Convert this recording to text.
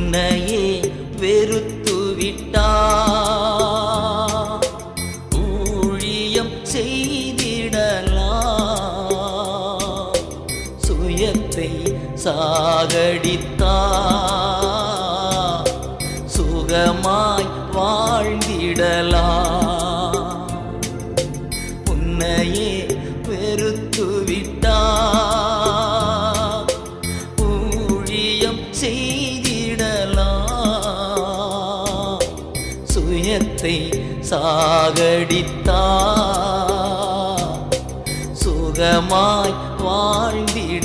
உன்னையே வெறுத்துவிட்டா ஊழியம் செய்திடலாம் சுயத்தை சாகடித்தா சுகமாய் வாழ்ந்திடலாம் உன்னையே வெறுத்துவிட்டா ஊழியம் செய்திடலாம் சுயத்தை சாகடித்தா சுகமாய் வாழ்ந்திடலாம்